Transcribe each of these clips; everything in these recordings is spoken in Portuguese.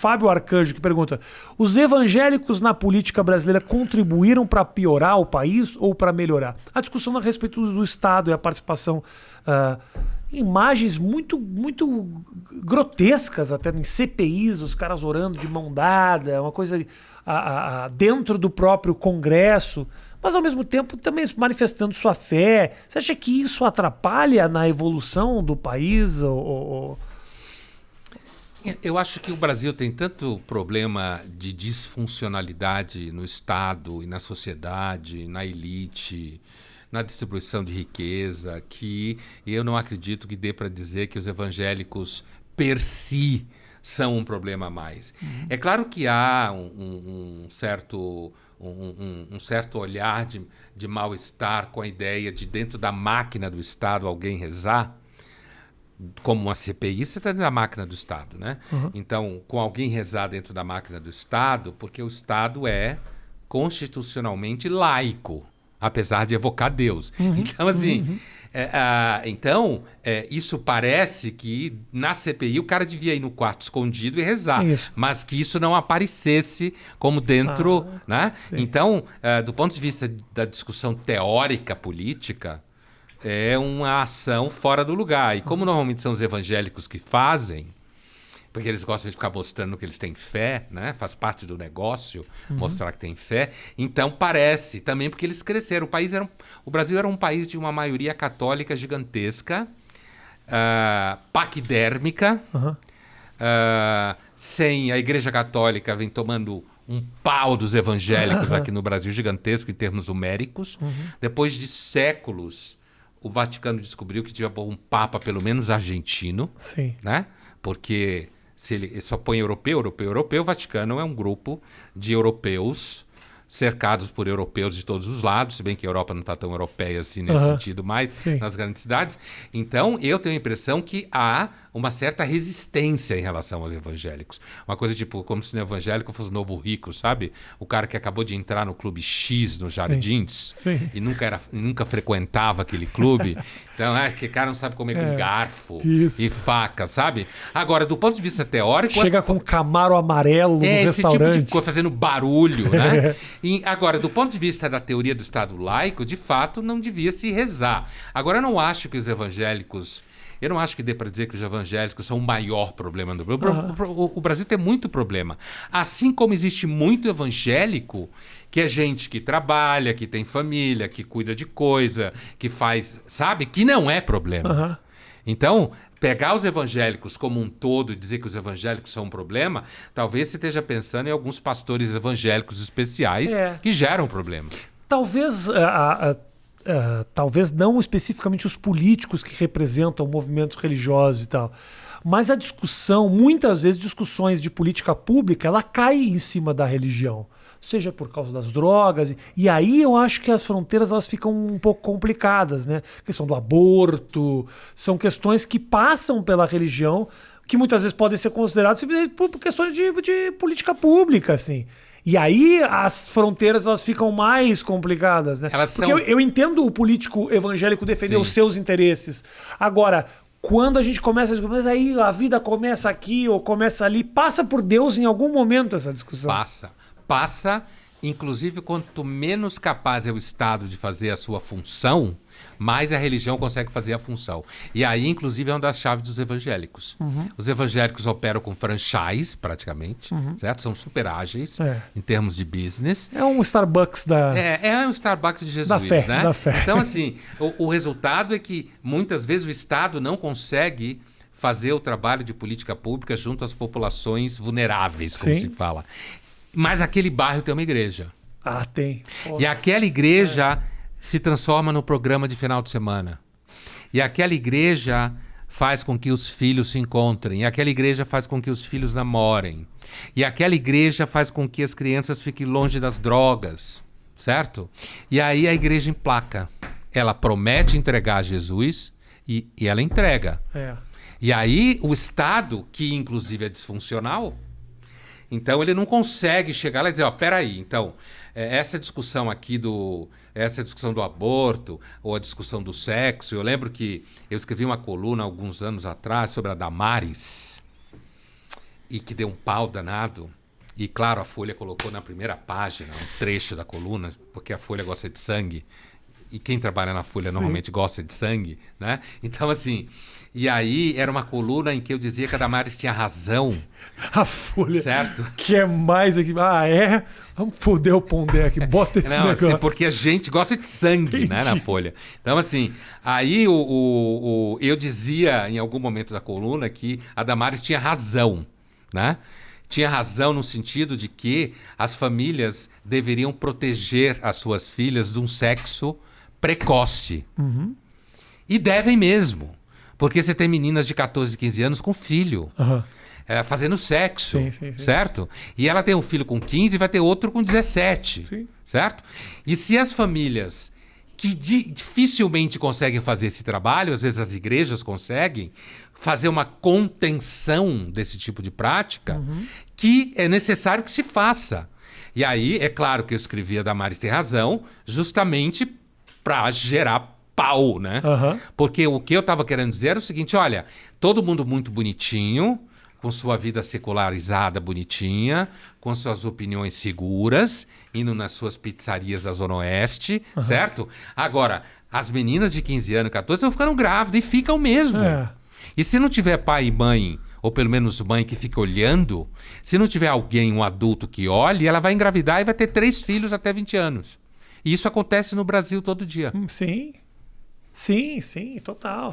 Fábio Arcanjo, que pergunta: os evangélicos na política brasileira contribuíram para piorar o país ou para melhorar? A discussão a respeito do Estado e a participação... imagens muito, muito grotescas até em CPIs, os caras orando de mão dada, uma coisa dentro do próprio Congresso, mas ao mesmo tempo também manifestando sua fé. Você acha que isso atrapalha na evolução do país? Eu acho que o Brasil tem tanto problema de disfuncionalidade no Estado e na sociedade, na elite, na distribuição de riqueza, que eu não acredito que dê para dizer que os evangélicos per si são um problema a mais. É claro que há um certo olhar de mal-estar com a ideia de dentro da máquina do Estado alguém rezar, como uma CPI, você está dentro da máquina do Estado, né? Então, com alguém rezar dentro da máquina do Estado, porque o Estado é constitucionalmente laico, apesar de evocar Deus. Então, assim, isso parece que na CPI o cara devia ir no quarto escondido e rezar, mas que isso não aparecesse como dentro, né? Sim. Então, do ponto de vista da discussão teórica política, é uma ação fora do lugar. E como normalmente são os evangélicos que fazem, porque eles gostam de ficar mostrando que eles têm fé, né? Faz parte do negócio mostrar que tem fé. Então parece também porque eles cresceram. O Brasil era um país de uma maioria católica gigantesca, paquidérmica, sem a Igreja Católica vem tomando um pau dos evangélicos aqui no Brasil, gigantesco em termos numéricos. Depois de séculos, o Vaticano descobriu que tinha um papa pelo menos argentino, né? Porque se ele só põe europeu, o Vaticano é um grupo de europeus cercados por europeus de todos os lados, se bem que a Europa não está tão europeia assim nesse sentido, mas nas grandes cidades. Então, eu tenho a impressão que há uma certa resistência em relação aos evangélicos. Uma coisa tipo, como se o evangélico fosse o novo rico, sabe? O cara que acabou de entrar no clube X nos Jardins e nunca frequentava aquele clube. Então, que cara não sabe comer com garfo e faca, sabe? Agora, do ponto de vista teórico... Chega com um Camaro amarelo no restaurante. Esse tipo de coisa fazendo barulho, né? E agora, do ponto de vista da teoria do Estado laico, de fato, não devia se rezar. Agora, eu não acho que os evangélicos... Eu não acho que dê para dizer que os evangélicos são o maior problema do Brasil. O Brasil tem muito problema. Assim como existe muito evangélico, que é gente que trabalha, que tem família, que cuida de coisa, que faz, sabe? Que não é problema. Então, pegar os evangélicos como um todo e dizer que os evangélicos são um problema, talvez você esteja pensando em alguns pastores evangélicos especiais que geram problema. Talvez não especificamente os políticos que representam movimentos religiosos e tal, mas a discussão, muitas vezes discussões de política pública, ela cai em cima da religião, seja por causa das drogas, e aí eu acho que as fronteiras elas ficam um pouco complicadas, né? A questão do aborto, são questões que passam pela religião, que muitas vezes podem ser consideradas por questões de política pública, assim. E aí as fronteiras elas ficam mais complicadas, né? Porque eu entendo o político evangélico defender os seus interesses. Agora, quando a gente começa a discutir, aí a vida começa aqui ou começa ali, passa por Deus em algum momento essa discussão. Passa, inclusive quanto menos capaz é o Estado de fazer a sua função, mais a religião consegue fazer a função. E aí, inclusive, é uma das chaves dos evangélicos. Os evangélicos operam com franchise, praticamente, certo? São super ágeis em termos de business. É um Starbucks da... É um Starbucks de Jesus, da fé. Então, assim, o resultado é que, muitas vezes, o Estado não consegue fazer o trabalho de política pública junto às populações vulneráveis, como se fala. Mas aquele bairro tem uma igreja. Tem. E aquela igreja... se transforma no programa de final de semana. E aquela igreja faz com que os filhos se encontrem. E aquela igreja faz com que os filhos namorem. E aquela igreja faz com que as crianças fiquem longe das drogas. Certo? E aí a igreja emplaca. Ela promete entregar Jesus e ela entrega. E aí o Estado, que inclusive é disfuncional, então ele não consegue chegar lá e dizer, peraí, então... essa discussão aqui essa discussão do aborto ou a discussão do sexo, eu lembro que eu escrevi uma coluna alguns anos atrás sobre a Damares e que deu um pau danado. E, claro, a Folha colocou na primeira página um trecho da coluna, porque a Folha gosta de sangue. E quem trabalha na Folha normalmente gosta de sangue, né? Então, assim... E aí, era uma coluna em que eu dizia que a Damares tinha razão. A Folha. Certo? Que é mais aqui. Ah, é? Vamos foder o Pondé aqui. Bota esse negócio. Assim, porque a gente gosta de sangue, né, na Folha. Então, assim, aí eu dizia em algum momento da coluna que a Damares tinha razão, né? Tinha razão no sentido de que as famílias deveriam proteger as suas filhas de um sexo precoce. Uhum. E devem mesmo. Porque você tem meninas de 14, 15 anos com filho. Uhum. Fazendo sexo, sim. certo? E ela tem um filho com 15 e vai ter outro com 17, sim. certo? E se as famílias que dificilmente conseguem fazer esse trabalho, às vezes as igrejas conseguem, fazer uma contenção desse tipo de prática, que é necessário que se faça. E aí, é claro que eu escrevi a Damares tem razão, justamente para gerar pau, né? Uhum. Porque o que eu estava querendo dizer era o seguinte, olha, todo mundo muito bonitinho, com sua vida secularizada bonitinha, com suas opiniões seguras, indo nas suas pizzarias da Zona Oeste, certo? Agora, as meninas de 15 anos, 14, estão ficando grávidas e ficam mesmo. E se não tiver pai e mãe, ou pelo menos mãe que fica olhando, se não tiver alguém, um adulto que olhe, ela vai engravidar e vai ter 3 filhos até 20 anos. E isso acontece no Brasil todo dia. Sim, total.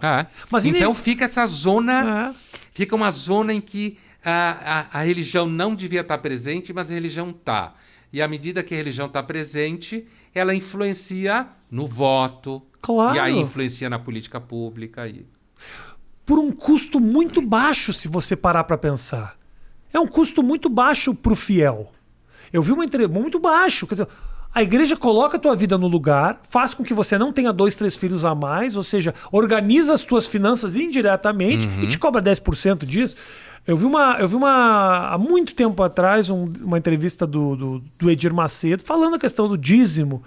Mas então fica essa zona, fica uma zona em que a religião não devia estar presente, mas a religião está. E à medida que a religião está presente, ela influencia no voto. Claro. E aí influencia na política pública. Por um custo muito baixo, se você parar para pensar. É um custo muito baixo para o fiel. Eu vi uma entrevista muito baixo. Quer dizer, a igreja coloca a tua vida no lugar, faz com que você não tenha 2, 3 filhos a mais, ou seja, organiza as tuas finanças indiretamente e te cobra 10% disso. Eu vi há muito tempo atrás uma entrevista do Edir Macedo falando a questão do dízimo.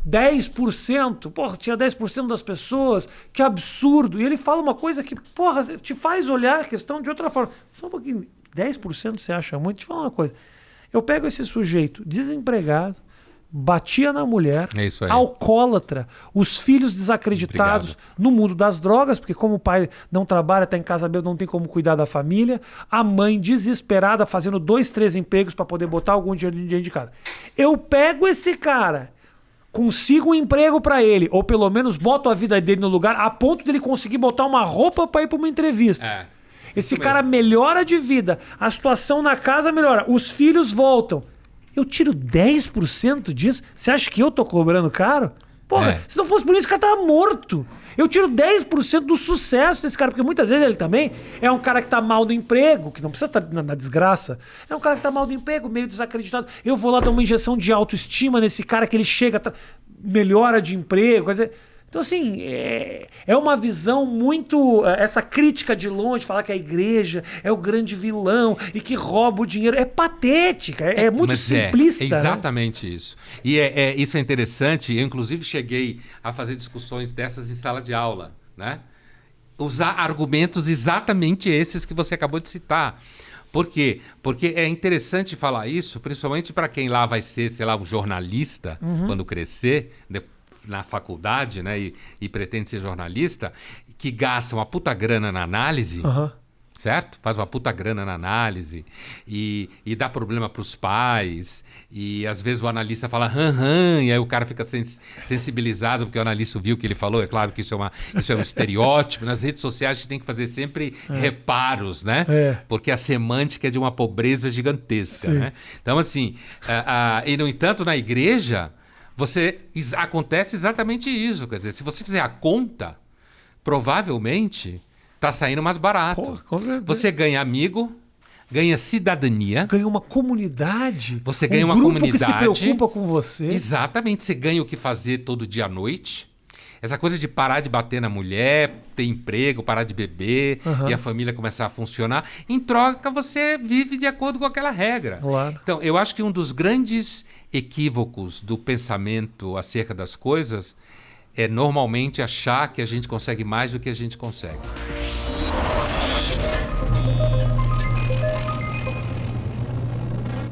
10%, porra, tinha 10% das pessoas, que absurdo. E ele fala uma coisa que, porra, te faz olhar a questão de outra forma. Só um pouquinho, 10% você acha muito? Deixa eu falar uma coisa. Eu pego esse sujeito desempregado, batia na mulher, alcoólatra, os filhos desacreditados no mundo das drogas, porque como o pai não trabalha, está em casa mesmo, não tem como cuidar da família, a mãe desesperada fazendo 2, 3 empregos para poder botar algum dinheiro dentro de casa. Eu pego esse cara, consigo um emprego para ele, ou pelo menos boto a vida dele no lugar, a ponto dele conseguir botar uma roupa para ir para uma entrevista. Esse cara melhora de vida, a situação na casa melhora, os filhos voltam. Eu tiro 10% disso? Você acha que eu tô cobrando caro? Porra, se não fosse por isso, o cara tava morto. Eu tiro 10% do sucesso desse cara, porque muitas vezes ele também é um cara que tá mal do emprego, que não precisa estar na desgraça. É um cara que tá mal do emprego, meio desacreditado. Eu vou lá dar uma injeção de autoestima nesse cara que ele chega, melhora de emprego, quer dizer... Então, assim, é uma visão muito... Essa crítica de longe, falar que a igreja é o grande vilão e que rouba o dinheiro, é patética, é muito simplista. É exatamente isso. E isso é interessante. Eu, inclusive, cheguei a fazer discussões dessas em sala de aula, né? Usar argumentos exatamente esses que você acabou de citar. Por quê? Porque é interessante falar isso, principalmente para quem lá vai ser, sei lá, um jornalista, quando crescer, na faculdade, né, e pretende ser jornalista, que gasta uma puta grana na análise, certo? Faz uma puta grana na análise e dá problema para os pais, e às vezes o analista fala e aí o cara fica sensibilizado porque o analista viu o que ele falou. É claro que isso é um estereótipo. Nas redes sociais a gente tem que fazer sempre reparos, né? Porque a semântica é de uma pobreza gigantesca, né? Então, assim, e no entanto, na igreja... acontece exatamente isso. Quer dizer, se você fizer a conta, provavelmente está saindo mais barato. Porra, você ganha amigo, ganha cidadania. Ganha uma comunidade. Você ganha uma comunidade. Que se preocupa com você. Exatamente. Você ganha o que fazer todo dia à noite. Essa coisa de parar de bater na mulher, ter emprego, parar de beber e a família começar a funcionar. Em troca, você vive de acordo com aquela regra. Claro. Então, eu acho que um dos grandes equívocos do pensamento acerca das coisas é normalmente achar que a gente consegue mais do que a gente consegue.